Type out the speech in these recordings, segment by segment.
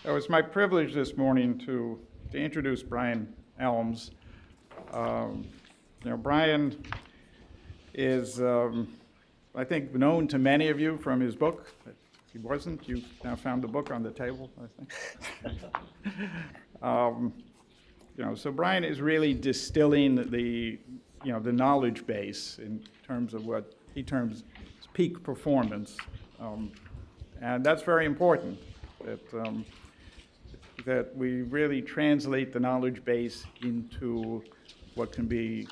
So it's my privilege this morning to introduce Brian Elms. Brian is, I think, known to many of you from his book. If he wasn't, you've now found the book on the table, I think. So Brian is really distilling the knowledge base in terms of what he terms peak performance, and that's very important. That we really translate the knowledge base into what can be,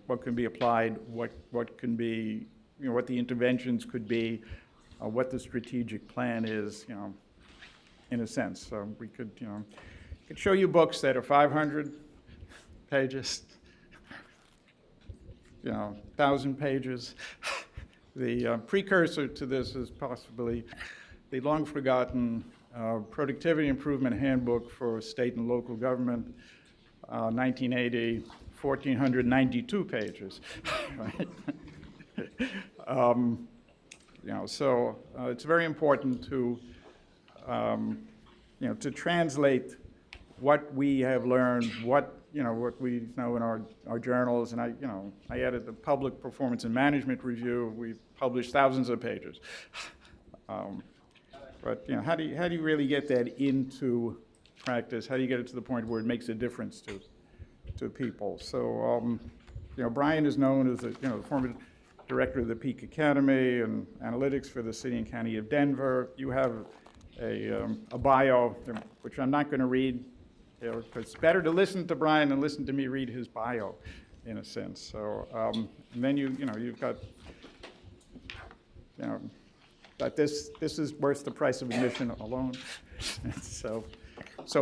what can be applied, what can be, what the interventions could be, what the strategic plan is, in a sense. So we could, could show you books that are 500 pages, 1,000 pages. The precursor to this is possibly the long-forgotten Productivity Improvement Handbook for State and Local Government, 1980, 1,492 pages. Right? So it's very important to, to translate what we have learned, what we know in our journals, and I added the Public Performance and Management Review. We published thousands of pages. But how do you really get that into practice? How do you get it to the point where it makes a difference to people? So Brian is known as the former director of the Peak Academy and analytics for the city and county of Denver. You have a bio, which I'm not going to read. It's better to listen to Brian than listen to me read his bio, in a sense. So and then you've got that this is worth the price of admission alone. So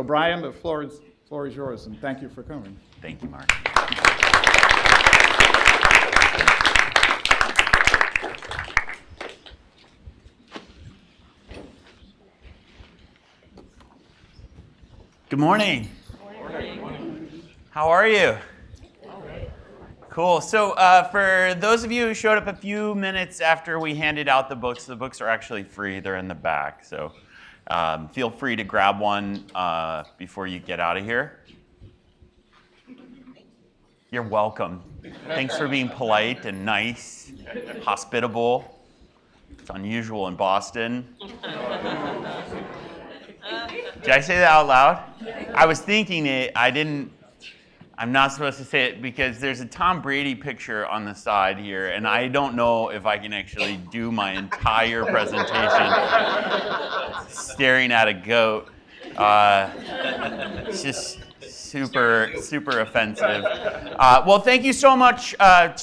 Brian, the floor is yours, and thank you for coming. Thank you, Mark. Good morning. Good morning. How are you? Cool. So for those of you who showed up a few minutes after we handed out the books are actually free. They're in the back. So feel free to grab one before you get out of here. You're welcome. Thanks for being polite and nice, hospitable. It's unusual in Boston. Did I say that out loud? I was thinking it. I'm not supposed to say it because there's a Tom Brady picture on the side here, and I don't know if I can actually do my entire presentation staring at a goat. It's just super, super offensive. Well, thank you so much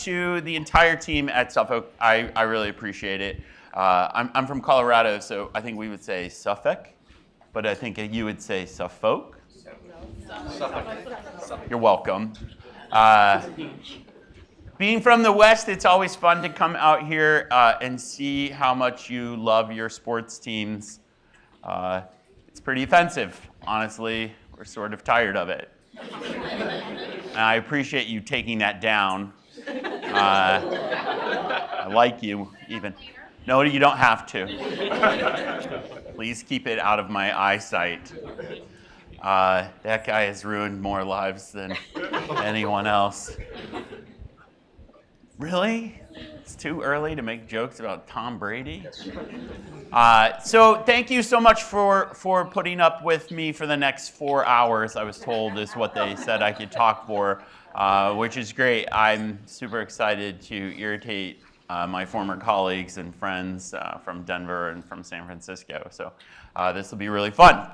to the entire team at Suffolk. I really appreciate it. I'm from Colorado, so I think we would say Suffolk, but I think you would say Suffolk. You're welcome. Being from the West, it's always fun to come out here and see how much you love your sports teams. It's pretty offensive, honestly. We're sort of tired of it. And I appreciate you taking that down. I like you, even. No, you don't have to. Please keep it out of my eyesight. That guy has ruined more lives than anyone else. Really? It's too early to make jokes about Tom Brady? So thank you so much for putting up with me for the next 4 hours, I was told is what they said I could talk for, which is great. I'm super excited to irritate my former colleagues and friends from Denver and from San Francisco. So this will be really fun.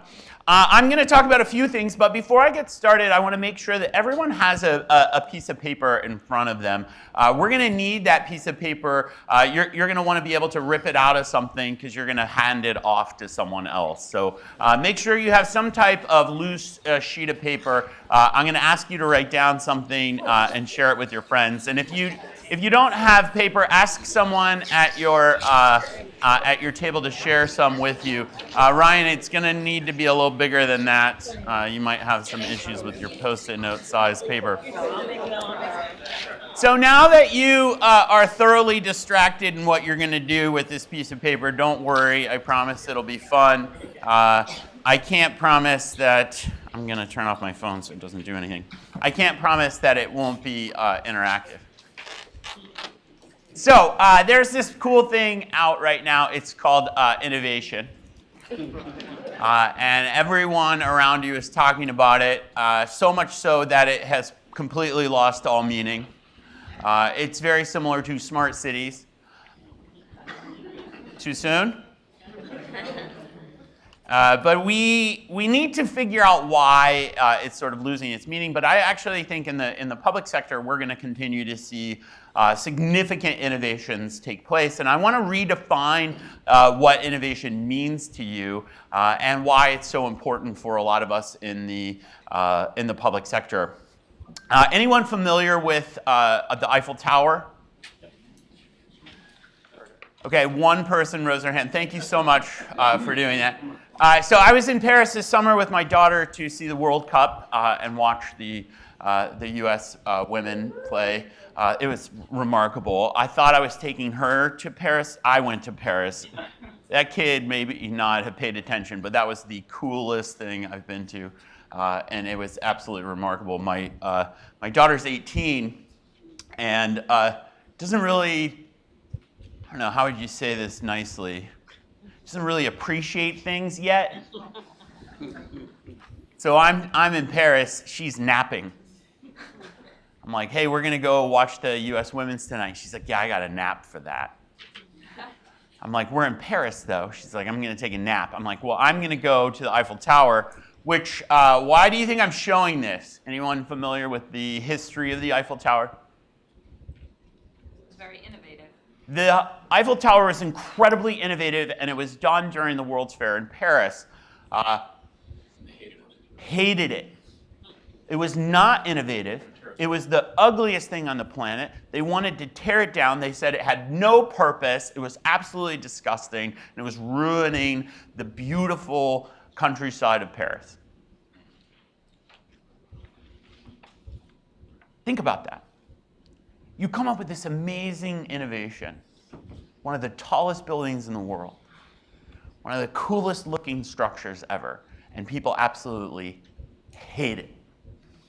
I'm going to talk about a few things, but before I get started, I want to make sure that everyone has a piece of paper in front of them. We're going to need that piece of paper. You're going to want to be able to rip it out of something because you're going to hand it off to someone else. So make sure you have some type of loose sheet of paper. I'm going to ask you to write down something and share it with your friends. And if you don't have paper, ask someone at your table to share some with you. Ryan, it's going to need to be a little bigger than that. You might have some issues with your Post-it note size paper. So now that you are thoroughly distracted in what you're going to do with this piece of paper, don't worry. I promise it'll be fun. I can't promise that, I'm going to turn off my phone so it doesn't do anything. I can't promise that it won't be interactive. So there's this cool thing out right now. It's called innovation. And everyone around you is talking about it, so much so that it has completely lost all meaning. It's very similar to smart cities. Too soon? But we need to figure out why it's sort of losing its meaning. But I actually think in the public sector, we're going to continue to see significant innovations take place. And I want to redefine what innovation means to you and why it's so important for a lot of us in the public sector. Anyone familiar with the Eiffel Tower? Okay, one person rose their hand. Thank you so much for doing that. So I was in Paris this summer with my daughter to see the World Cup and watch the U.S. women play. It was remarkable. I thought I was taking her to Paris. I went to Paris. That kid maybe not have paid attention, but that was the coolest thing I've been to, and it was absolutely remarkable. My daughter's 18, and doesn't really, I don't know, how would you say this nicely? Doesn't really appreciate things yet. So I'm in Paris, she's napping. I'm like, hey, we're gonna go watch the US women's tonight. She's like, yeah, I got a nap for that. I'm like, we're in Paris though. She's like, I'm gonna take a nap. I'm like, well, I'm gonna go to the Eiffel Tower, which, why do you think I'm showing this? Anyone familiar with the history of the Eiffel Tower? It's very innovative. The Eiffel Tower was incredibly innovative, and it was done during the World's Fair in Paris. Hated it. It was not innovative. It was the ugliest thing on the planet. They wanted to tear it down. They said it had no purpose. It was absolutely disgusting, and it was ruining the beautiful countryside of Paris. Think about that. You come up with this amazing innovation, one of the tallest buildings in the world, one of the coolest looking structures ever, and people absolutely hate it.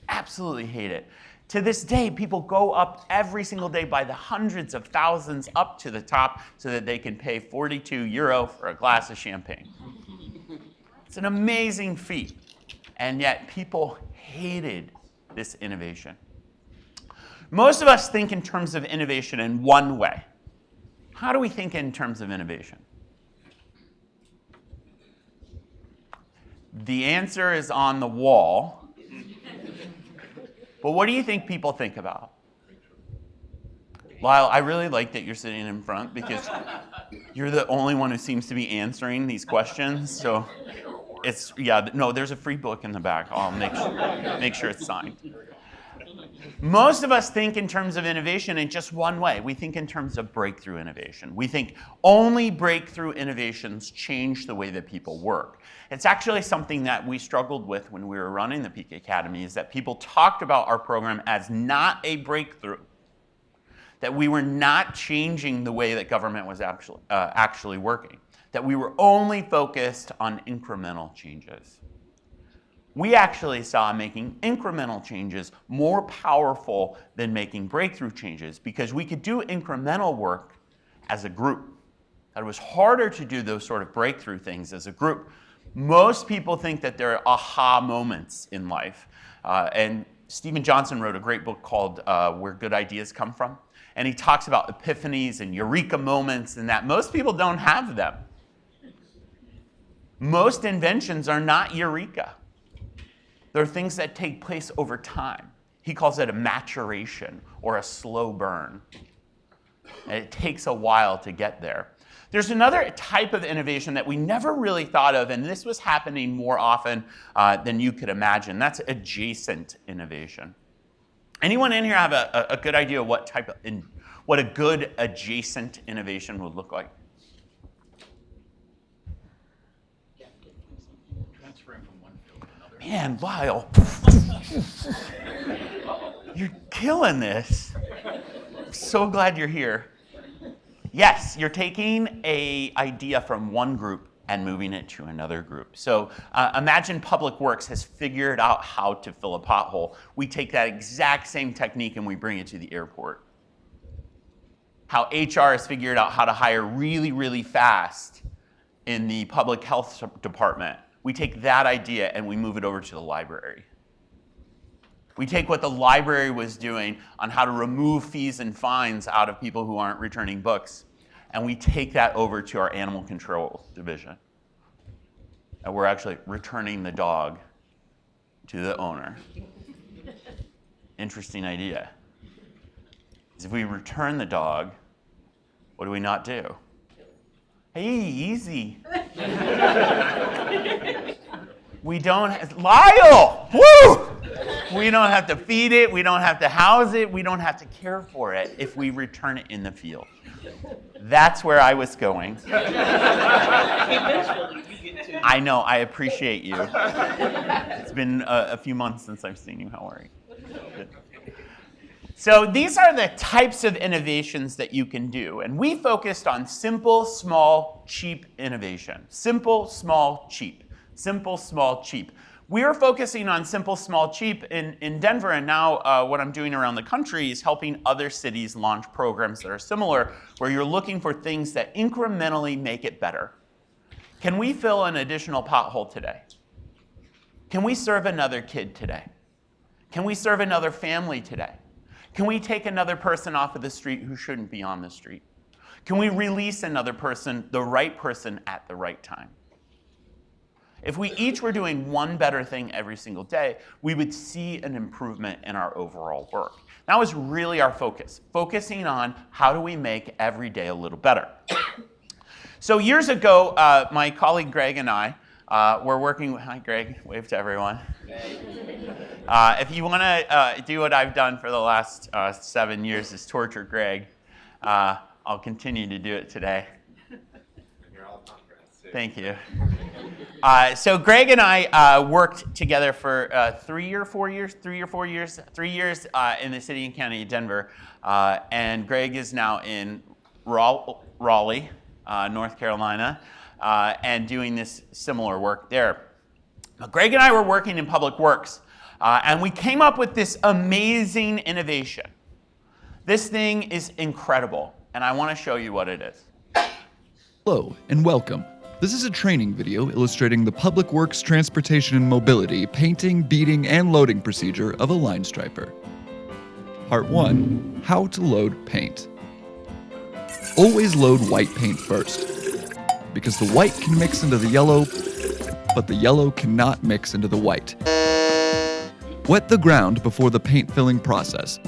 Absolutely hate it. To this day, people go up every single day by the hundreds of thousands up to the top so that they can pay 42 euro for a glass of champagne. It's an amazing feat, and yet people hated this innovation. Most of us think in terms of innovation in one way. How do we think in terms of innovation? The answer is on the wall. But what do you think people think about? Lyle, I really like that you're sitting in front because you're the only one who seems to be answering these questions. So it's, yeah, no, there's a free book in the back. I'll make sure it's signed. Most of us think in terms of innovation in just one way. We think in terms of breakthrough innovation. We think only breakthrough innovations change the way that people work. It's actually something that we struggled with when we were running the Peak Academy, is that people talked about our program as not a breakthrough, that we were not changing the way that government was actually working, that we were only focused on incremental changes. We actually saw making incremental changes more powerful than making breakthrough changes because we could do incremental work as a group. That it was harder to do those sort of breakthrough things as a group. Most people think that there are aha moments in life. And Stephen Johnson wrote a great book called Where Good Ideas Come From. And he talks about epiphanies and eureka moments and that. Most people don't have them. Most inventions are not eureka. There are things that take place over time. He calls it a maturation or a slow burn. And it takes a while to get there. There's another type of innovation that we never really thought of, and this was happening more often than you could imagine. That's adjacent innovation. Anyone in here have a good idea of what a good adjacent innovation would look like? Man, Lyle, you're killing this. I'm so glad you're here. Yes, you're taking an idea from one group and moving it to another group. So imagine Public Works has figured out how to fill a pothole. We take that exact same technique and we bring it to the airport. How HR has figured out how to hire really, really fast in the public health department. We take that idea and we move it over to the library. We take what the library was doing on how to remove fees and fines out of people who aren't returning books, and we take that over to our animal control division. And we're actually returning the dog to the owner. Interesting idea. Because if we return the dog, what do we not do? Hey, easy. We don't, Lyle, woo! We don't have to feed it, we don't have to house it, we don't have to care for it if we return it in the field. That's where I was going. I know, I appreciate you. It's been a few months since I've seen you. How are you? Good. So these are the types of innovations that you can do. And we focused on simple, small, cheap innovation. Simple, small, cheap. Simple, small, cheap. We're focusing on simple, small, cheap in Denver, and now what I'm doing around the country is helping other cities launch programs that are similar, where you're looking for things that incrementally make it better. Can we fill an additional pothole today? Can we serve another kid today? Can we serve another family today? Can we take another person off of the street who shouldn't be on the street? Can we release another person, the right person, at the right time? If we each were doing one better thing every single day, we would see an improvement in our overall work. That was really our focus, focusing on how do we make every day a little better. So years ago, my colleague Greg and I were working with, hi Greg, wave to everyone. If you want to do what I've done for the last 7 years is torture Greg, I'll continue to do it today. Thank you. So Greg and I worked together for 3 or 4 years, 3 years in the city and county of Denver. And Greg is now in Raleigh, North Carolina, and doing this similar work there. But Greg and I were working in Public Works, and we came up with this amazing innovation. This thing is incredible, and I want to show you what it is. Hello, and welcome. This is a training video illustrating the Public Works Transportation and Mobility painting, beading, and loading procedure of a line striper. Part 1. How to load paint. Always load white paint first, because the white can mix into the yellow, but the yellow cannot mix into the white. Wet the ground before the paint filling process.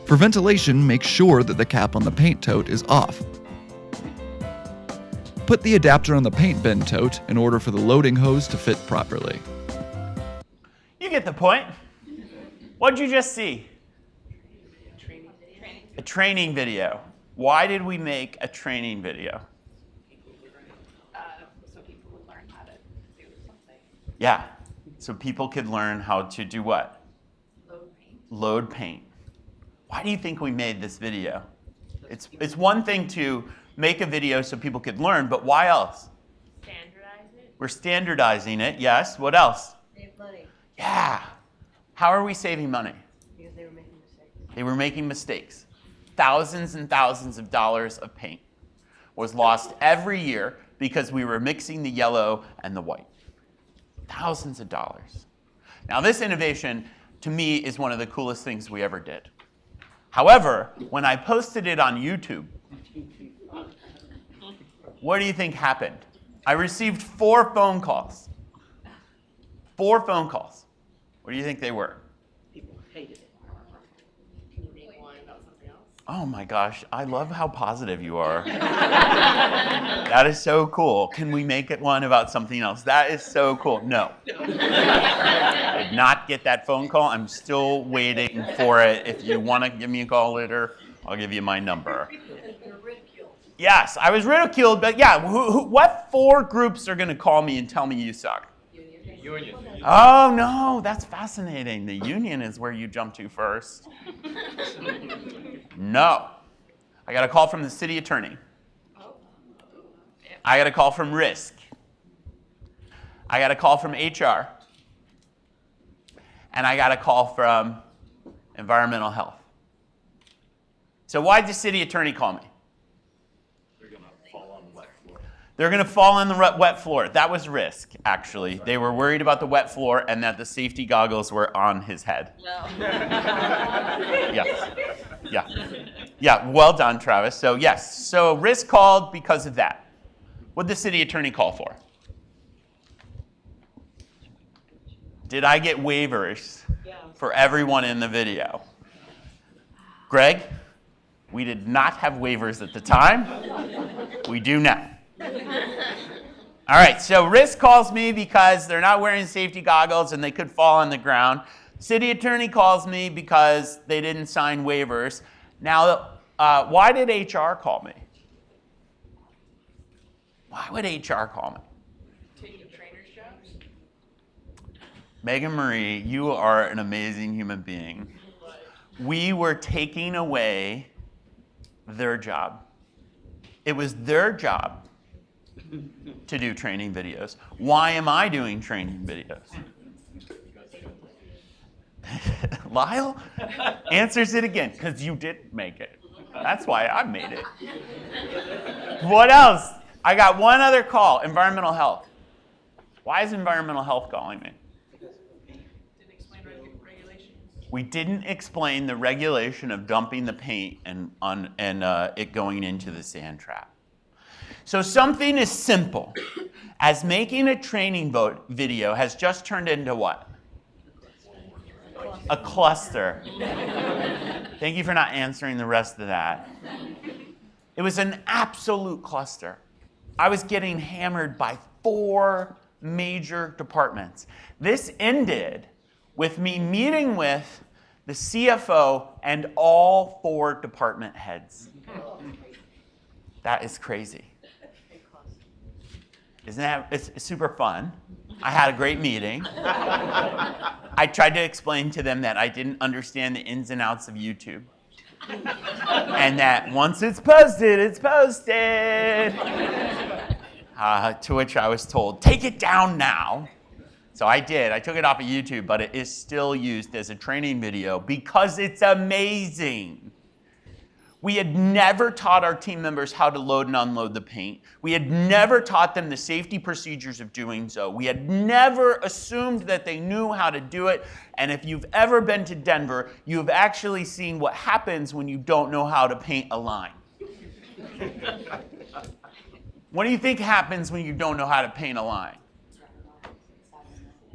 For ventilation, make sure that the cap on the paint tote is off. Put the adapter on the paint bin tote in order for the loading hose to fit properly. You get the point. What'd you just see? A training video. Why did we make a training video? So people would learn how to do something. Yeah, so people could learn how to do what? Load paint. Load paint. Why do you think we made this video? It's one thing to make a video so people could learn, but why else? Standardize it. We're standardizing it, yes. What else? Save money. Yeah. How are we saving money? Because they were making mistakes. They were making mistakes. Thousands and thousands of dollars of paint was lost every year because we were mixing the yellow and the white. Thousands of dollars. Now this innovation, to me, is one of the coolest things we ever did. However, when I posted it on YouTube, what do you think happened? I received 4 phone calls. 4 phone calls. What do you think they were? People hated it. Can you name one about something else? Oh my gosh, I love how positive you are. That is so cool. Can we make it one about something else? That is so cool. No. I did not get that phone call. I'm still waiting for it. If you want to give me a call later, I'll give you my number. Yes, I was ridiculed, but yeah, what 4 groups are going to call me and tell me you suck? Union. Oh, no, that's fascinating. The union is where you jump to first. No. I got a call from the city attorney. I got a call from Risk. I got a call from HR. And I got a call from Environmental Health. So why did the city attorney call me? They're going to fall on the wet floor. They're going to fall on the wet floor. That was Risk, actually. They were worried about the wet floor and that the safety goggles were on his head. No. Yes. Yeah. Yeah, well done, Travis. So yes, so Risk called because of that. What did the city attorney call for? Did I get waivers for everyone in the video? Greg, we did not have waivers at the time. We do now. All right, so Risk calls me because they're not wearing safety goggles and they could fall on the ground. City attorney calls me because they didn't sign waivers. Now, why did HR call me? Why would HR call me? Taking trainers' jobs? Megan Marie, you are an amazing human being. We were taking away their job. It was their job to do training videos. Why am I doing training videos? Lyle answers it again, because you did make it. That's why I made it. What else? I got one other call, Environmental Health. Why is Environmental Health calling me? Didn't explain regulations. We didn't explain the regulation of dumping the paint and it going into the sand trap. So something as simple as making a training video has just turned into what? A cluster. Thank you for not answering the rest of that. It was an absolute cluster. I was getting hammered by 4 major departments. This ended with me meeting with the CFO and all 4 department heads. That is crazy. Isn't that? It's super fun. I had a great meeting. I tried to explain to them that I didn't understand the ins and outs of YouTube. And that once it's posted, it's posted. To which I was told, take it down now. So I did. I took it off of YouTube, but it is still used as a training video because it's amazing. We had never taught our team members how to load and unload the paint. We had never taught them the safety procedures of doing so. We had never assumed that they knew how to do it. And if you've ever been to Denver, you've actually seen what happens when you don't know how to paint a line. What do you think happens when you don't know how to paint a line?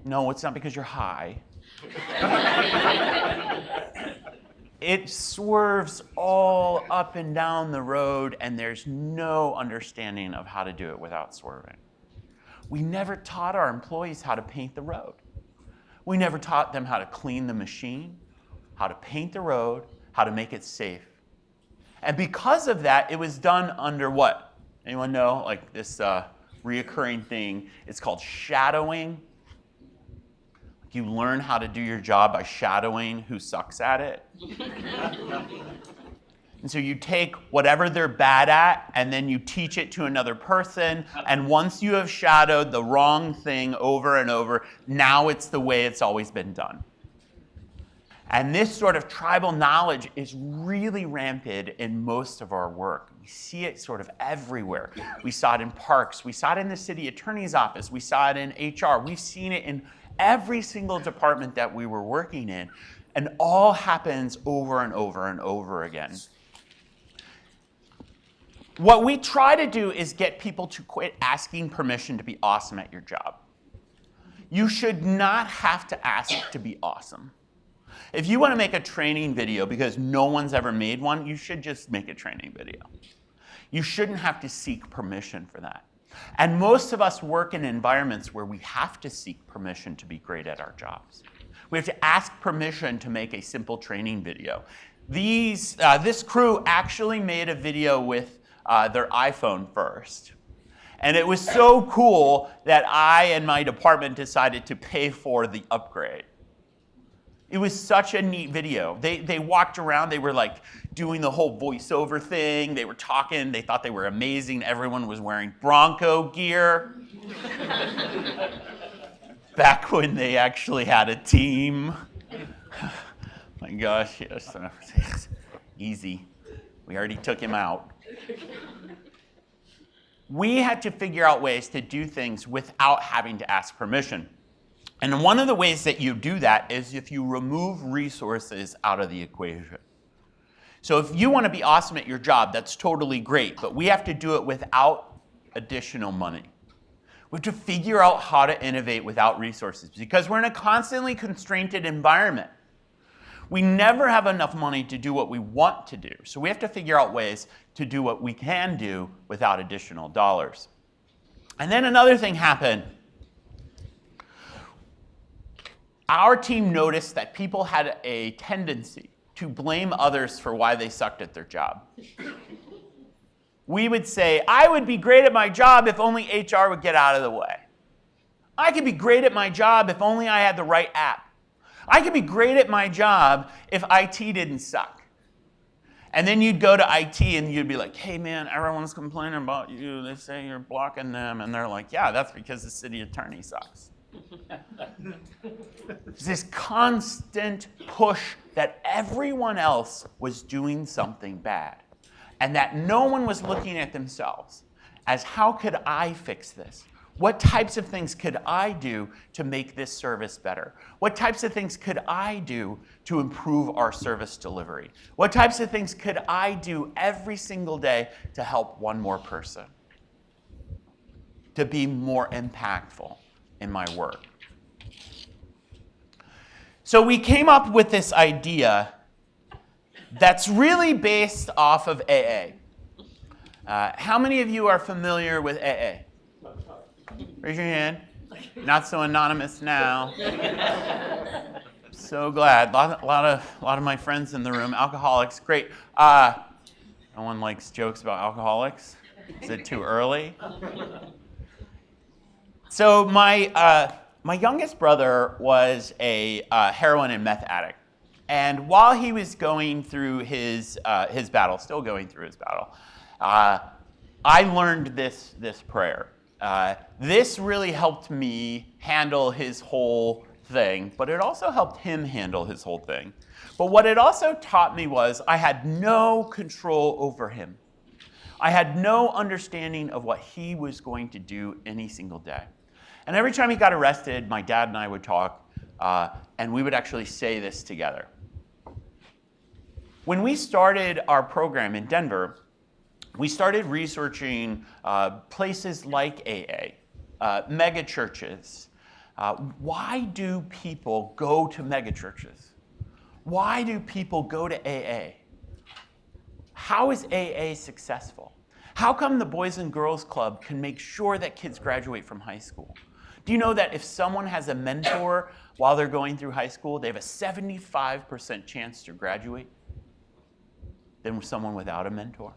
No, it's not because you're high. It swerves all up and down the road, and there's no understanding of how to do it without swerving. We never taught our employees how to paint the road. We never taught them how to clean the machine, how to paint the road, how to make it safe. And because of that, it was done under what? Anyone know? Like this reoccurring thing. It's called shadowing. You learn how to do your job by shadowing who sucks at it. And so you take whatever they're bad at, and then you teach it to another person. And once you have shadowed the wrong thing over and over, now it's the way it's always been done. And this sort of tribal knowledge is really rampant in most of our work. We see it sort of everywhere. We saw it in parks. We saw it in the city attorney's office. We saw it in HR. We've seen it in every single department that we were working in, and all happens over and over and over again. What we try to do is get people to quit asking permission to be awesome at your job. You should not have to ask to be awesome. If you want to make a training video because no one's ever made one, you should just make a training video. You shouldn't have to seek permission for that. And most of us work in environments where we have to seek permission to be great at our jobs. We have to ask permission to make a simple training video. This crew actually made a video with their iPhone first. And it was so cool that I and my department decided to pay for the upgrade. It was such a neat video. They walked around, they were like doing the whole voiceover thing. They were talking, they thought they were amazing. Everyone was wearing Bronco gear. Back when they actually had a team. My gosh, yes. Easy. We already took him out. We had to figure out ways to do things without having to ask permission. And one of the ways that you do that is if you remove resources out of the equation. So if you want to be awesome at your job, that's totally great, but we have to do it without additional money. We have to figure out how to innovate without resources because we're in a constantly constrained environment. We never have enough money to do what we want to do. So we have to figure out ways to do what we can do without additional dollars. And then another thing happened. Our team noticed that people had a tendency to blame others for why they sucked at their job. We would say, I would be great at my job if only HR would get out of the way. I could be great at my job if only I had the right app. I could be great at my job if IT didn't suck. And then you'd go to IT and you'd be like, hey man, everyone's complaining about you. They say you're blocking them. And they're like, yeah, that's because the city attorney sucks. This constant push that everyone else was doing something bad and that no one was looking at themselves as how could I fix this? What types of things could I do to make this service better? What types of things could I do to improve our service delivery? What types of things could I do every single day to help one more person? To be more impactful in my work. So we came up with this idea that's really based off of AA. How many of you are familiar with AA? Raise your hand. Not so anonymous now. So glad. A lot of my friends in the room, alcoholics. Great. No one likes jokes about alcoholics. Is it too early? So my youngest brother was a heroin and meth addict, and while he was going through his battle, still going through his battle, I learned this prayer. This really helped me handle his whole thing, but it also helped him handle his whole thing. But what it also taught me was I had no control over him. I had no understanding of what he was going to do any single day. And every time he got arrested, my dad and I would talk, and we would actually say this together. When we started our program in Denver, we started researching places like AA, mega churches. Why do people go to mega churches? Why do people go to AA? How is AA successful? How come the Boys and Girls Club can make sure that kids graduate from high school? Do you know that if someone has a mentor while they're going through high school, they have a 75% chance to graduate than someone without a mentor?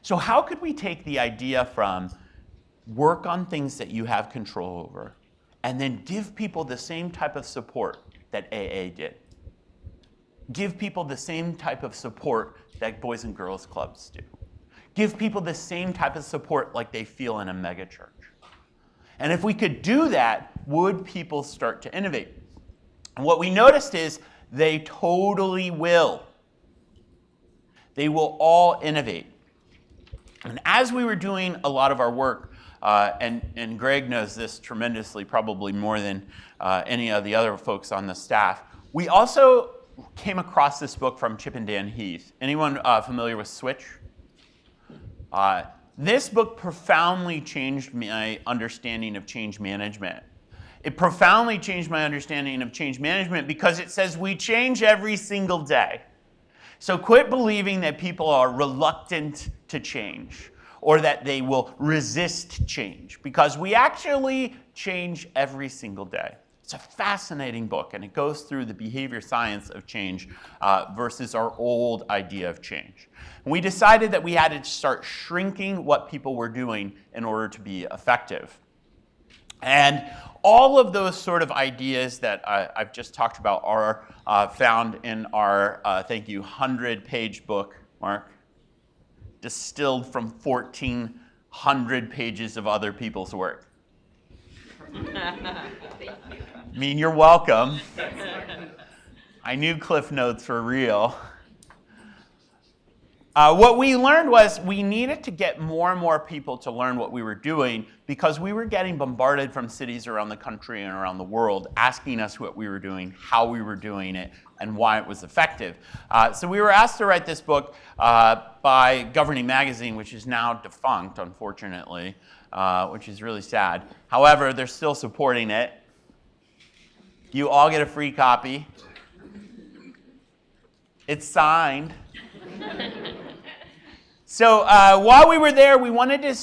So how could we take the idea from work on things that you have control over and then give people the same type of support that AA did? Give people the same type of support that Boys and Girls Clubs do. Give people the same type of support like they feel in a mega church. And if we could do that, would people start to innovate? And what we noticed is they totally will. They will all innovate. And as we were doing a lot of our work, and Greg knows this tremendously, probably more than any of the other folks on the staff, we also came across this book from Chip and Dan Heath. Anyone familiar with Switch? This book profoundly changed my understanding of change management. It profoundly changed my understanding of change management because it says we change every single day. So quit believing that people are reluctant to change or that they will resist change because we actually change every single day. It's a fascinating book, and it goes through the behavior science of change versus our old idea of change. And we decided that we had to start shrinking what people were doing in order to be effective. And all of those sort of ideas that I've just talked about are found in our, thank you, 100-page book, Mark, distilled from 1,400 pages of other people's work. I mean, you're welcome. I knew Cliff Notes were real. What we learned was we needed to get more and more people to learn what we were doing because we were getting bombarded from cities around the country and around the world asking us what we were doing, how we were doing it, and why it was effective. So we were asked to write this book by Governing Magazine, which is now defunct, unfortunately, which is really sad. However, they're still supporting it. You all get a free copy. It's signed. So while we were there, we wanted to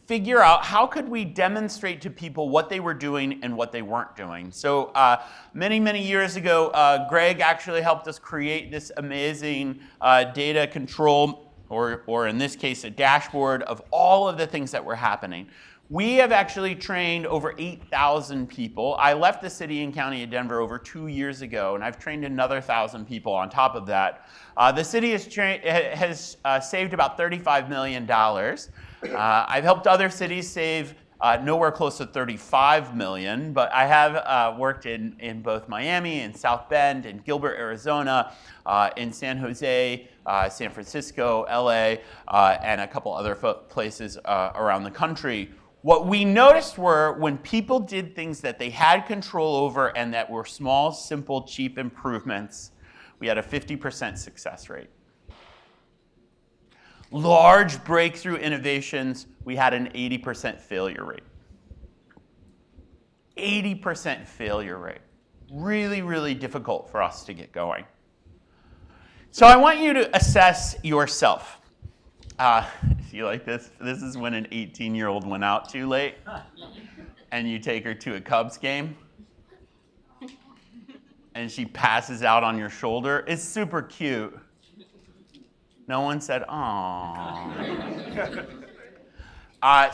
figure out how could we demonstrate to people what they were doing and what they weren't doing. So many, many years ago, Greg actually helped us create this amazing data control, or in this case, a dashboard of all of the things that were happening. We have actually trained over 8,000 people. I left the city and county of Denver over 2 years ago, and I've trained another 1,000 people on top of that. The city has saved about $35 million. I've helped other cities save nowhere close to $35 million, but I have worked in both Miami and South Bend and Gilbert, Arizona, in San Jose, San Francisco, LA, and a couple other places around the country. What we noticed were when people did things that they had control over and that were small, simple, cheap improvements, we had a 50% success rate. Large breakthrough innovations, we had an 80% failure rate. 80% failure rate. Really, really difficult for us to get going. So I want you to assess yourself. You like this? This is when an 18-year-old went out too late and you take her to a Cubs game and she passes out on your shoulder. It's super cute. No one said, "Aww."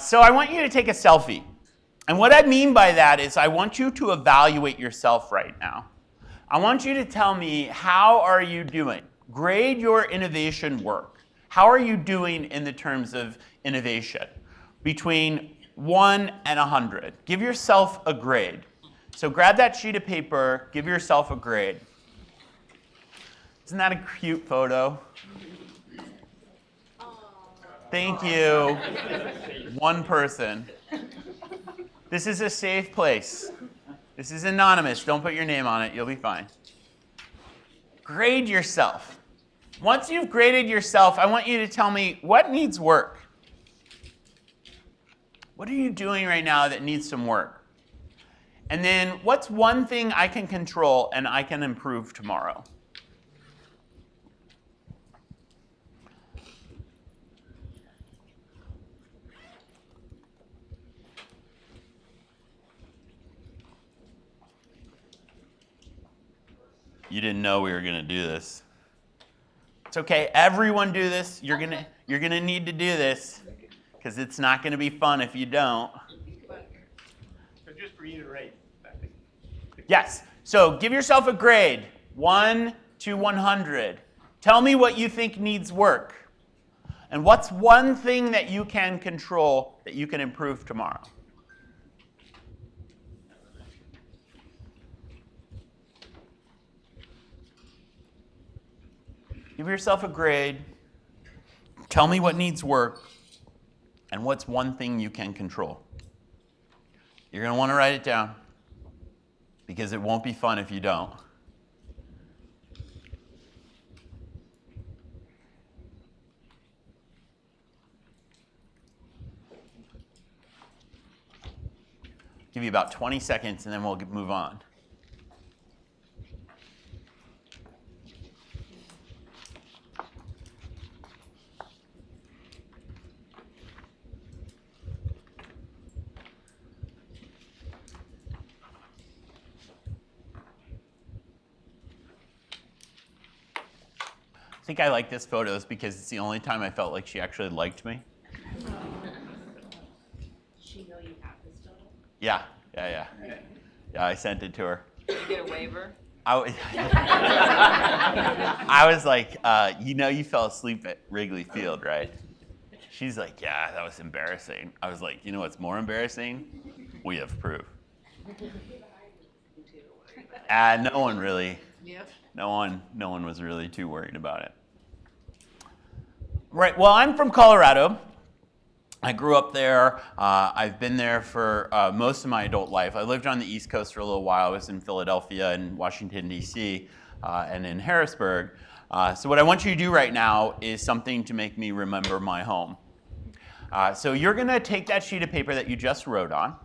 So I want you to take a selfie. And what I mean by that is I want you to evaluate yourself right now. I want you to tell me, how are you doing? Grade your innovation work. How are you doing in the terms of innovation? Between 1 and 100. Give yourself a grade. So grab that sheet of paper, give yourself a grade. Isn't that a cute photo? Thank you. One person. This is a safe place. This is anonymous. Don't put your name on it. You'll be fine. Grade yourself. Once you've graded yourself, I want you to tell me what needs work. What are you doing right now that needs some work? And then what's one thing I can control and I can improve tomorrow? You didn't know we were going to do this. It's okay. Everyone do this. You're gonna need to do this because it's not going to be fun if you don't. So just for you to rate. Yes. So give yourself a grade, 1 to 100. Tell me what you think needs work. And what's one thing that you can control that you can improve tomorrow? Give yourself a grade. Tell me what needs work. And what's one thing you can control? You're going to want to write it down because it won't be fun if you don't. Give you about 20 seconds and then we'll move on. I think I like this photo because it's the only time I felt like she actually liked me. Does she know you have this photo? Yeah. Yeah. Yeah, I sent it to her. Did you get a waiver? I was like, you fell asleep at Wrigley Field, right? She's like, yeah, that was embarrassing. I was like, you know what's more embarrassing? We have proof. And no one was really too worried about it. Right, well, I'm from Colorado. I grew up there. I've been there for most of my adult life. I lived on the East Coast for a little while. I was in Philadelphia and Washington, D.C., and in Harrisburg. So what I want you to do right now is something to make me remember my home. So you're going to take that sheet of paper that you just wrote on.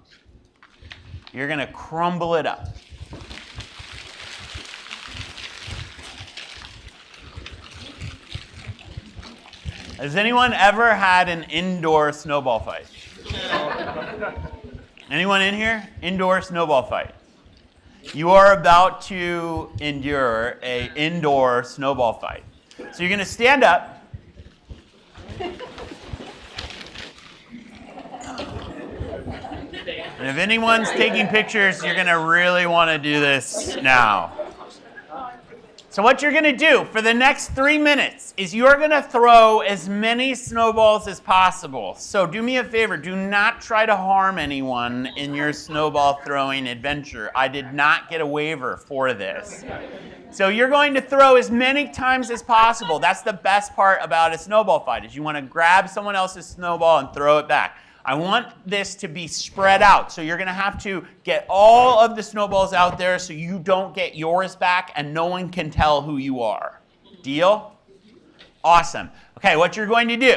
You're going to crumble it up. Has anyone ever had an indoor snowball fight? Anyone in here? Indoor snowball fight. You are about to endure an indoor snowball fight. So you're going to stand up. And if anyone's taking pictures, you're going to really want to do this now. So what you're going to do for the next 3 minutes is you're going to throw as many snowballs as possible. So do me a favor, do not try to harm anyone in your snowball throwing adventure. I did not get a waiver for this. So you're going to throw as many times as possible. That's the best part about a snowball fight, is you want to grab someone else's snowball and throw it back. I want this to be spread out. So you're going to have to get all of the snowballs out there so you don't get yours back and no one can tell who you are. Deal? Awesome. Okay, what you're going to do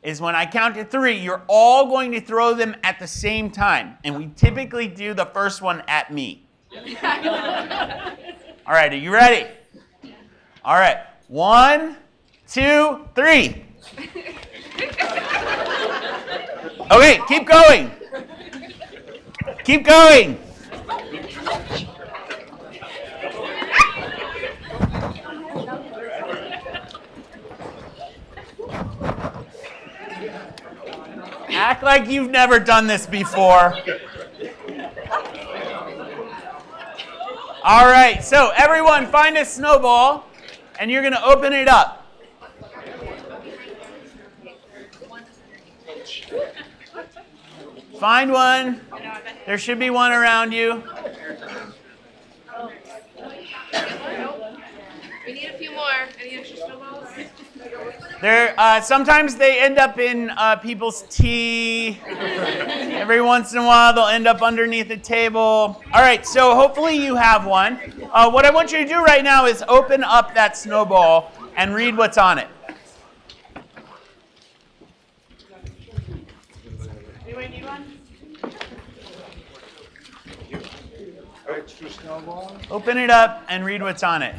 is when I count to 3, you're all going to throw them at the same time. And we typically do the first one at me. All right, are you ready? All right, 1, 2, 3. Okay, keep going. Keep going. Act like you've never done this before. All right, so everyone find a snowball, and you're going to open it up. Find one. There should be one around you. We need a few more. Any extra snowballs? Sometimes they end up in people's tea. Every once in a while, they'll end up underneath the table. All right, so hopefully you have one. What I want you to do right now is open up that snowball and read what's on it. Anyone need one? Extra snowball? Open it up and read what's on it.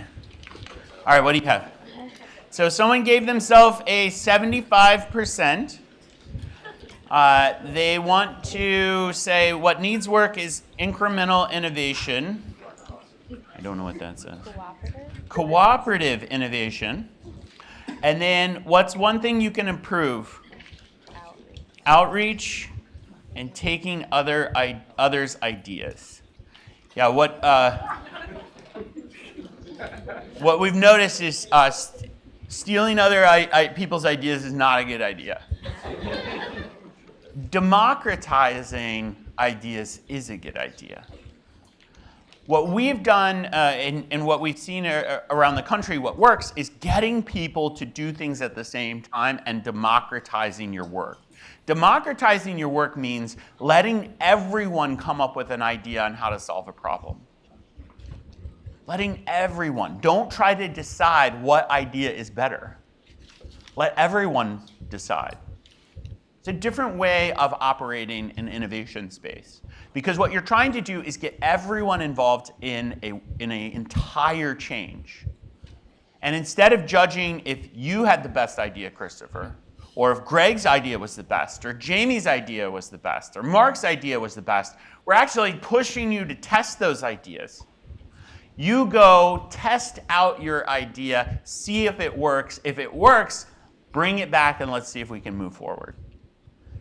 All right, what do you have? So someone gave themselves a 75%. They want to say what needs work is incremental innovation. I don't know what that says. Cooperative innovation. And then what's one thing you can improve? Outreach and taking others' ideas. Yeah, what we've noticed is stealing other people's ideas is not a good idea. Democratizing ideas is a good idea. What we've done and what we've seen around the country, what works is getting people to do things at the same time and democratizing your work. Democratizing your work means letting everyone come up with an idea on how to solve a problem. Letting everyone. Don't try to decide what idea is better. Let everyone decide. It's a different way of operating an innovation space. Because what you're trying to do is get everyone involved in an entire change. And instead of judging if you had the best idea, Christopher, or if Greg's idea was the best, or Jamie's idea was the best, or Mark's idea was the best, we're actually pushing you to test those ideas. You go test out your idea, see if it works. If it works, bring it back and let's see if we can move forward.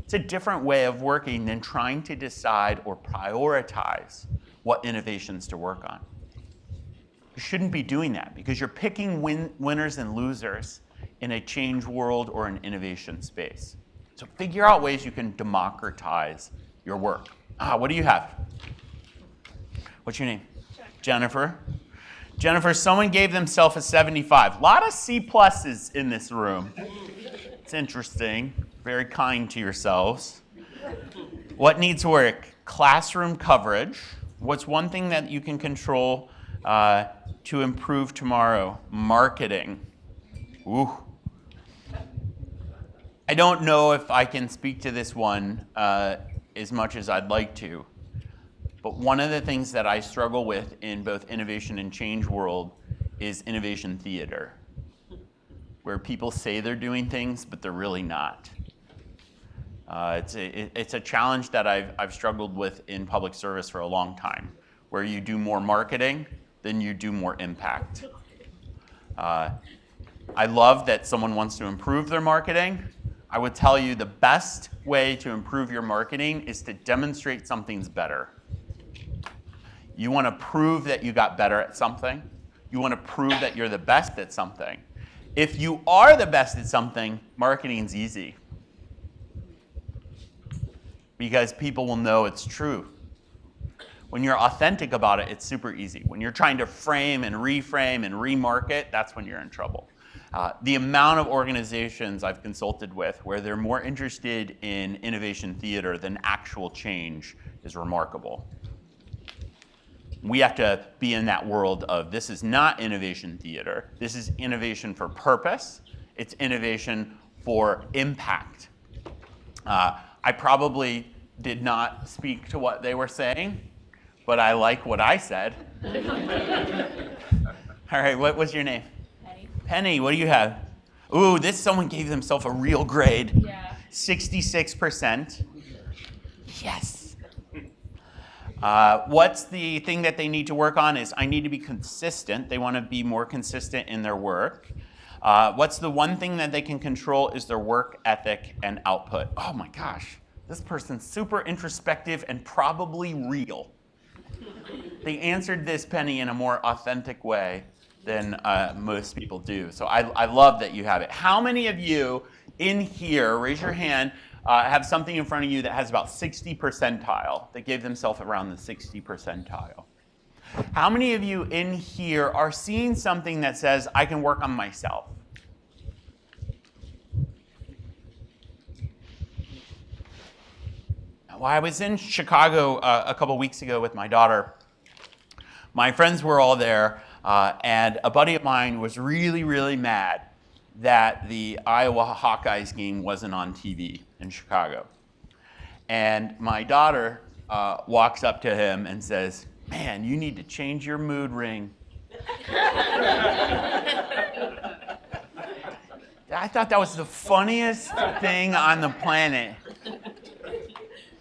It's a different way of working than trying to decide or prioritize what innovations to work on. You shouldn't be doing that because you're picking winners and losers in a change world or an innovation space. So figure out ways you can democratize your work. What do you have? What's your name? Jennifer. Jennifer, someone gave themselves a 75. A lot of C pluses in this room. It's interesting. Very kind to yourselves. What needs work? Classroom coverage. What's one thing that you can control to improve tomorrow? Marketing. Ooh. I don't know if I can speak to this one as much as I'd like to. But one of the things that I struggle with in both innovation and change world is innovation theater, where people say they're doing things, but they're really not. It's a challenge that I've struggled with in public service for a long time, where you do more marketing than you do more impact. I love that someone wants to improve their marketing. I would tell you the best way to improve your marketing is to demonstrate something's better. You want to prove that you got better at something. You want to prove that you're the best at something. If you are the best at something, marketing's easy. Because people will know it's true. When you're authentic about it, it's super easy. When you're trying to frame and remarket, that's when you're in trouble. The amount of organizations I've consulted with where they're more interested in innovation theater than actual change is remarkable. We have to be in that world of this is not innovation theater. This is innovation for purpose. It's innovation for impact. I probably did not speak to what they were saying, but I like what I said. All right, what was your name? Penny. Penny, what do you have? Ooh, someone gave themselves a real grade. Yeah. 66%. Yes. What's the thing that they need to work on is I need to be consistent. They want to be more consistent in their work. What's the one thing that they can control is their work ethic and output. Oh my gosh, this person's super introspective and probably real. They answered this, Penny, in a more authentic way than most people do. So I love that you have it. How many of you in here, raise your hand, have something in front of you that has about 60 percentile, that gave themselves around the 60 percentile? How many of you in here are seeing something that says, I can work on myself? Well, I was in Chicago a couple weeks ago with my daughter. My friends were all there, and a buddy of mine was really, really mad that the Iowa Hawkeyes game wasn't on TV in Chicago. And my daughter walks up to him and says, man, you need to change your mood ring. I thought that was the funniest thing on the planet.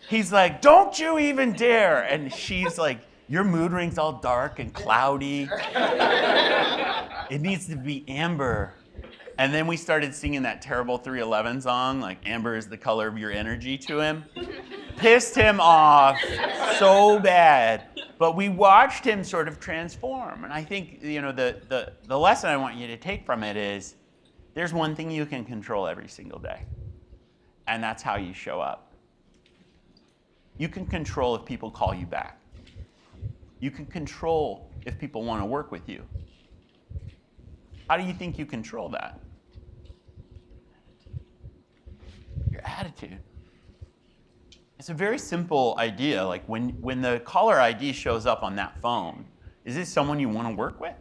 He's like, don't you even dare. And she's like, your mood ring's all dark and cloudy. It needs to be amber. And then we started singing that terrible 311 song, like Amber is the color of your energy to him. Pissed him off so bad. But we watched him sort of transform. And I think, the lesson I want you to take from it is there's one thing you can control every single day. And that's how you show up. You can control if people call you back. You can control if people want to work with you. How do you think you control that? Your attitude. It's a very simple idea. Like when the caller ID shows up on that phone, is this someone you want to work with?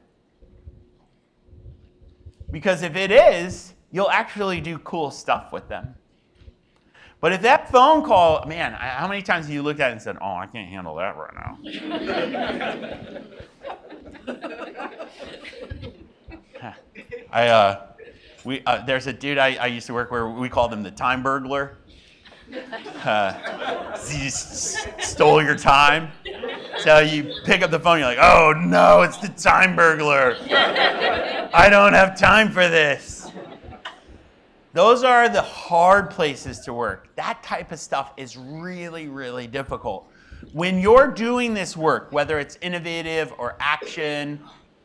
Because if it is, you'll actually do cool stuff with them. But if that phone call, man, how many times have you looked at it and said, oh, I can't handle that right now. There's a dude I used to work where we called him the time burglar. He just stole your time. So you pick up the phone, you're like, oh no, it's the time burglar. I don't have time for this. Those are the hard places to work. That type of stuff is really, really difficult. When you're doing this work, whether it's innovative or action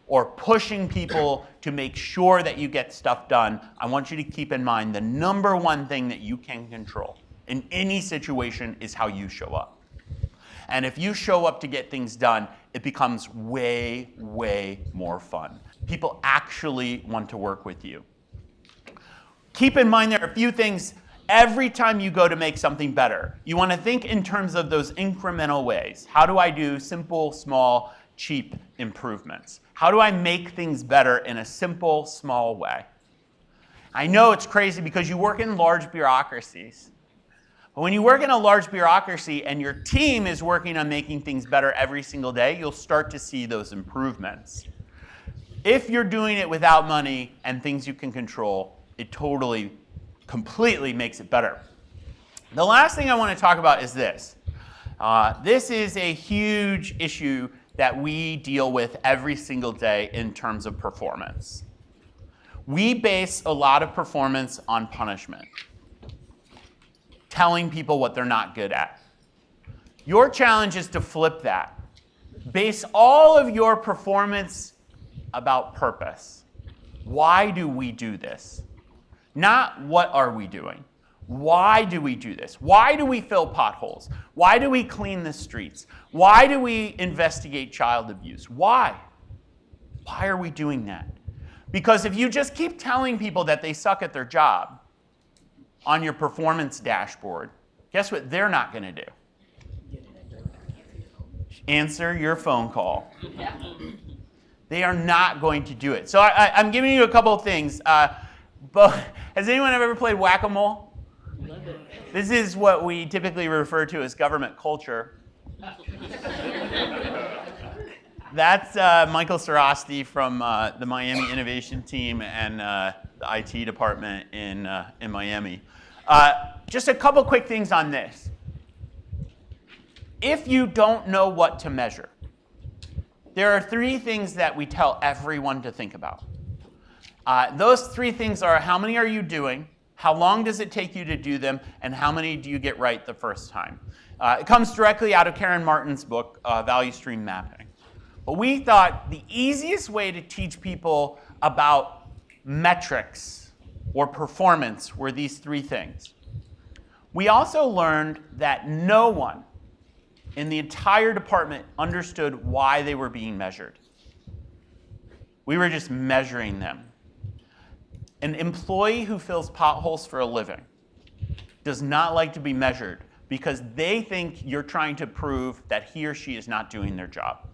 or pushing people to make sure that you get stuff done, I want you to keep in mind the number one thing that you can control in any situation is how you show up. And if you show up to get things done, it becomes way, way more fun. People actually want to work with you. Keep in mind there are a few things every time you go to make something better. You want to think in terms of those incremental ways. How do I do simple, small, cheap improvements? How do I make things better in a simple, small way? I know it's crazy because you work in large bureaucracies. But when you work in a large bureaucracy and your team is working on making things better every single day, you'll start to see those improvements. If you're doing it without money and things you can control, it totally, completely makes it better. The last thing I want to talk about is this. This is a huge issue that we deal with every single day in terms of performance. We base a lot of performance on punishment, telling people what they're not good at. Your challenge is to flip that. Base all of your performance about purpose. Why do we do this? Not what are we doing? Why do we do this? Why do we fill potholes? Why do we clean the streets? Why do we investigate child abuse? Why? Why are we doing that? Because if you just keep telling people that they suck at their job on your performance dashboard, guess what they're not going to do? Answer your phone call. They are not going to do it. So I'm giving you a couple of things. But has anyone ever played whack-a-mole? This is what we typically refer to as government culture. That's Michael Sarasti from the Miami Innovation Team and the IT department in Miami. Just a couple quick things on this. If you don't know what to measure, there are three things that we tell everyone to think about. Those three things are: how many are you doing, how long does it take you to do them, and how many do you get right the first time? It comes directly out of Karen Martin's book, Value Stream Mapping. But we thought the easiest way to teach people about metrics or performance were these three things. We also learned that no one in the entire department understood why they were being measured. We were just measuring them. An employee who fills potholes for a living does not like to be measured because they think you're trying to prove that he or she is not doing their job.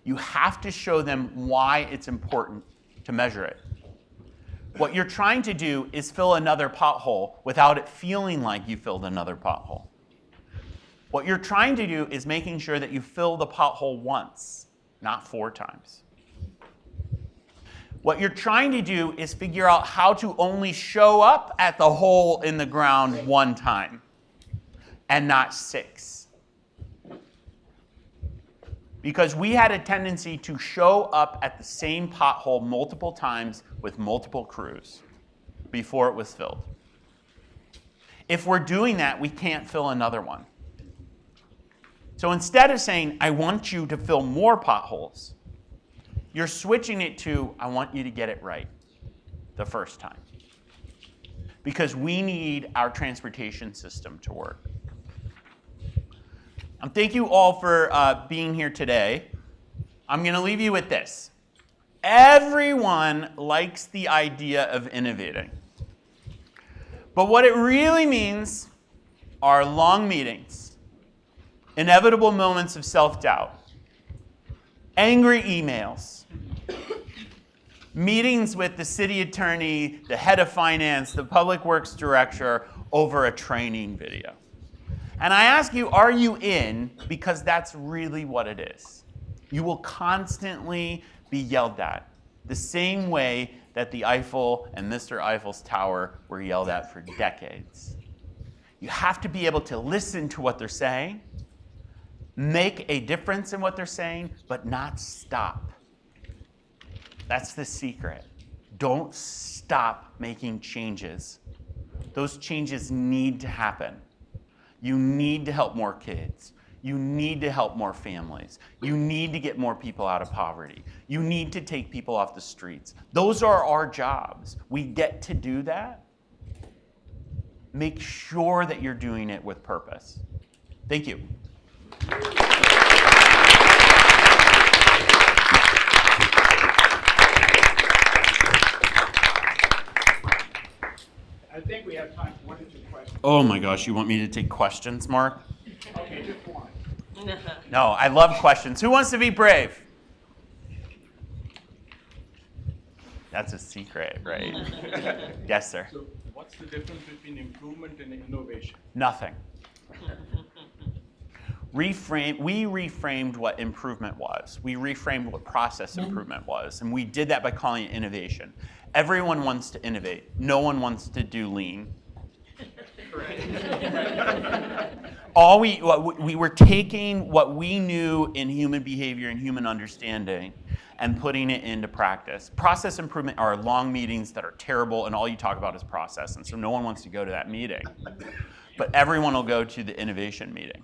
You have to show them why it's important to measure it. What you're trying to do is fill another pothole without it feeling like you filled another pothole. What you're trying to do is making sure that you fill the pothole once, not 4 times. What you're trying to do is figure out how to only show up at the hole in the ground 1 time and not 6. Because we had a tendency to show up at the same pothole multiple times with multiple crews before it was filled. If we're doing that, we can't fill another one. So instead of saying, I want you to fill more potholes, you're switching it to, I want you to get it right the first time. Because we need our transportation system to work. Thank you all for being here today. I'm going to leave you with this. Everyone likes the idea of innovating. But what it really means are long meetings, inevitable moments of self-doubt, angry emails, meetings with the city attorney, the head of finance, the public works director over a training video. And I ask you, are you in? Because that's really what it is. You will constantly be yelled at, the same way that the Eiffel and Mr. Eiffel's tower were yelled at for decades. You have to be able to listen to what they're saying, make a difference in what they're saying, but not stop. That's the secret. Don't stop making changes. Those changes need to happen. You need to help more kids. You need to help more families. You need to get more people out of poverty. You need to take people off the streets. Those are our jobs. We get to do that. Make sure that you're doing it with purpose. Thank you. I think we have time for 1 or 2 questions. Oh my gosh, you want me to take questions, Mark? Okay, just one. No, I love questions. Who wants to be brave? That's a secret, right? Yes, sir. So what's the difference between improvement and innovation? Nothing. We reframed what improvement was. We reframed what process improvement was. And we did that by calling it innovation. Everyone wants to innovate. No one wants to do lean. We were taking what we knew in human behavior and human understanding and putting it into practice. Process improvement are long meetings that are terrible, and all you talk about is process. And so no one wants to go to that meeting. But everyone will go to the innovation meeting.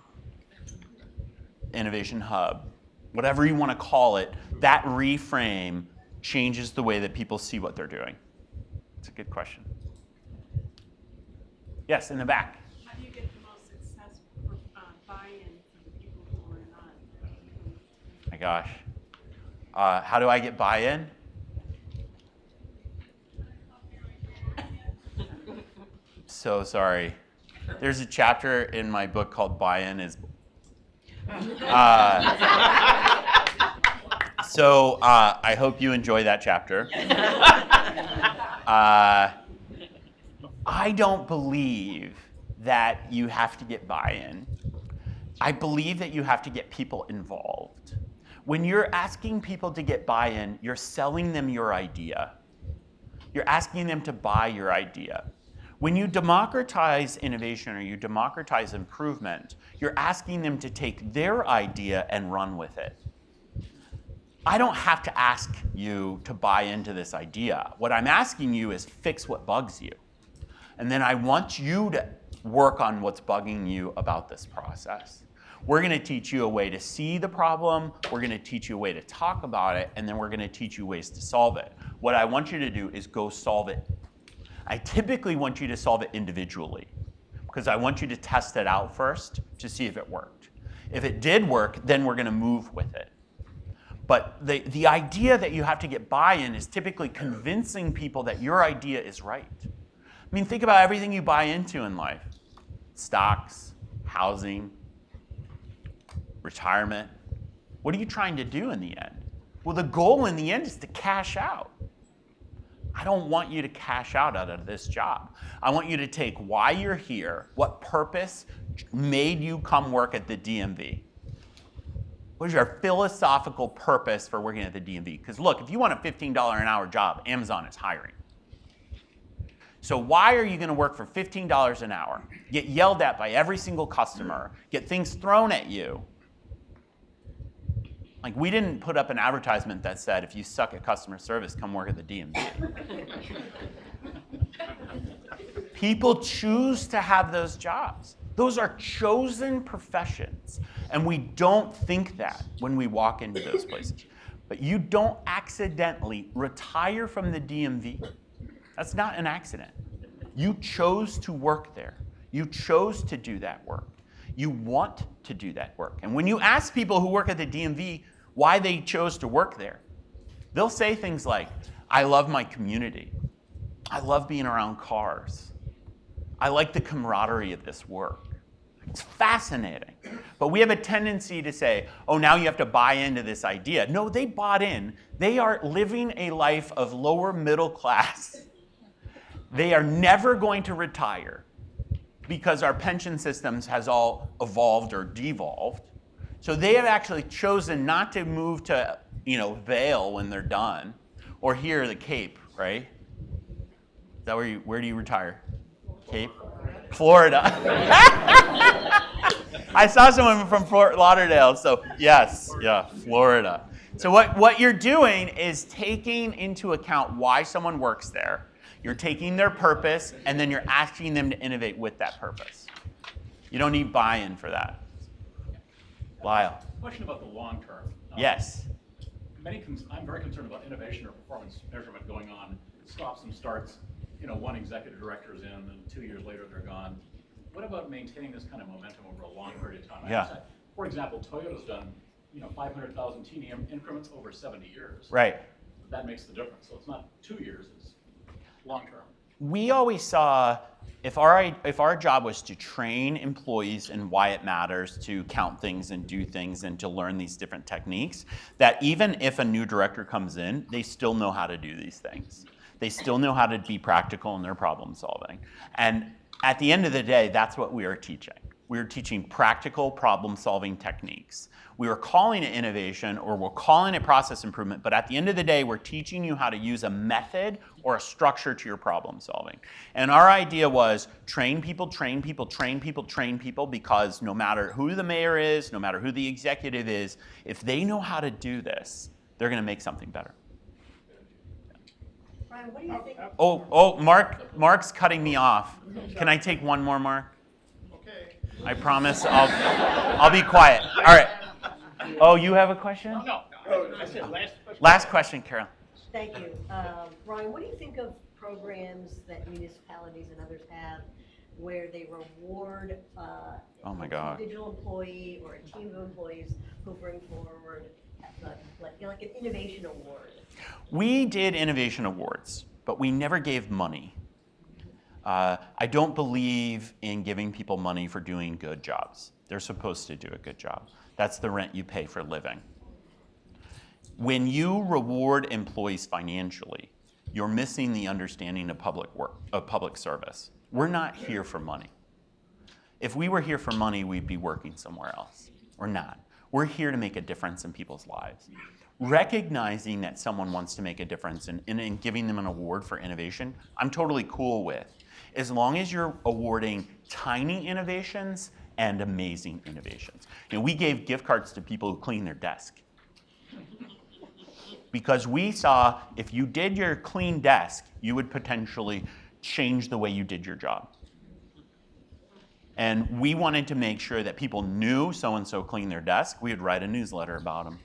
Innovation hub, whatever you want to call it, that reframe changes the way that people see what they're doing. It's a good question. Yes, in the back. How do you get the most success for buy-in for the people who are not? My gosh. How do I get buy-in? So sorry. There's a chapter in my book called Buy-in is So I hope you enjoy that chapter. I don't believe that you have to get buy-in. I believe that you have to get people involved. When you're asking people to get buy-in, you're selling them your idea. You're asking them to buy your idea. When you democratize innovation or you democratize improvement, you're asking them to take their idea and run with it. I don't have to ask you to buy into this idea. What I'm asking you is fix what bugs you. And then I want you to work on what's bugging you about this process. We're going to teach you a way to see the problem, we're going to teach you a way to talk about it, and then we're going to teach you ways to solve it. What I want you to do is go solve it. I typically want you to solve it individually because I want you to test it out first to see if it worked. If it did work, then we're going to move with it. But the idea that you have to get buy-in is typically convincing people that your idea is right. I mean, think about everything you buy into in life. Stocks, housing, retirement. What are you trying to do in the end? Well, the goal in the end is to cash out. I don't want you to cash out of this job. I want you to take why you're here, what purpose made you come work at the DMV. What is your philosophical purpose for working at the DMV? Because look, if you want a $15 an hour job, Amazon is hiring. So why are you going to work for $15 an hour, get yelled at by every single customer, get things thrown at you? Like, we didn't put up an advertisement that said, if you suck at customer service, come work at the DMV. People choose to have those jobs. Those are chosen professions. And we don't think that when we walk into those places. But you don't accidentally retire from the DMV. That's not an accident. You chose to work there. You chose to do that work. You want to do that work. And when you ask people who work at the DMV why they chose to work there, they'll say things like, I love my community. I love being around cars. I like the camaraderie of this work. It's fascinating. But we have a tendency to say, oh, now you have to buy into this idea. No, they bought in. They are living a life of lower middle class. They are never going to retire because our pension systems has all evolved or devolved. So they have actually chosen not to move to, Vail when they're done, or here, the Cape, right? Is that where do you retire? Cape? Florida. I saw someone from Fort Lauderdale, so yes, yeah, Florida. So what you're doing is taking into account why someone works there. You're taking their purpose, and then you're asking them to innovate with that purpose. You don't need buy-in for that. Lyle. Question about the long term. Yes. I'm very concerned about innovation or performance measurement going on, stops and starts. One executive director is in, and 2 years later they're gone. What about maintaining this kind of momentum over a long period of time? Yeah. For example, Toyota's done 500,000 teeny increments over 70 years. Right. That makes the difference. So it's not 2 years, it's long term. We always saw if our job was to train employees in why it matters to count things and do things and to learn these different techniques, that even if a new director comes in, they still know how to do these things. They still know how to be practical in their problem solving. And at the end of the day, that's what we are teaching. We are teaching practical problem solving techniques. We are calling it innovation, or we're calling it process improvement, but at the end of the day, we're teaching you how to use a method or a structure to your problem solving. And our idea was train people, train people, train people, train people, because no matter who the mayor is, no matter who the executive is, if they know how to do this, they're going to make something better. Brian, what do you think? Oh, Mark's cutting me off. Can I take one more, Mark? Okay. I promise I'll be quiet. All right. Oh, you have a question? No, I said last question. Last question, Carol. Thank you. Brian, what do you think of programs that municipalities and others have where they reward Oh my an God. individual employee or a team of employees who bring forward like an innovation award? We did innovation awards, but we never gave money. I don't believe in giving people money for doing good jobs. They're supposed to do a good job. That's the rent you pay for living. When you reward employees financially, you're missing the understanding of public work, of public service. We're not here for money. If we were here for money, we'd be working somewhere else. We're not. We're here to make a difference in people's lives. Recognizing that someone wants to make a difference and giving them an award for innovation, I'm totally cool with, as long as you're awarding tiny innovations and amazing innovations. We gave gift cards to people who clean their desk. Because we saw if you did your clean desk, you would potentially change the way you did your job. And we wanted to make sure that people knew so-and-so cleaned their desk. We would write a newsletter about them.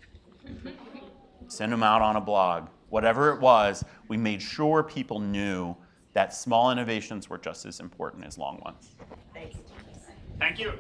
Send them out on a blog. Whatever it was, we made sure people knew that small innovations were just as important as long ones. Thank you. Thank you.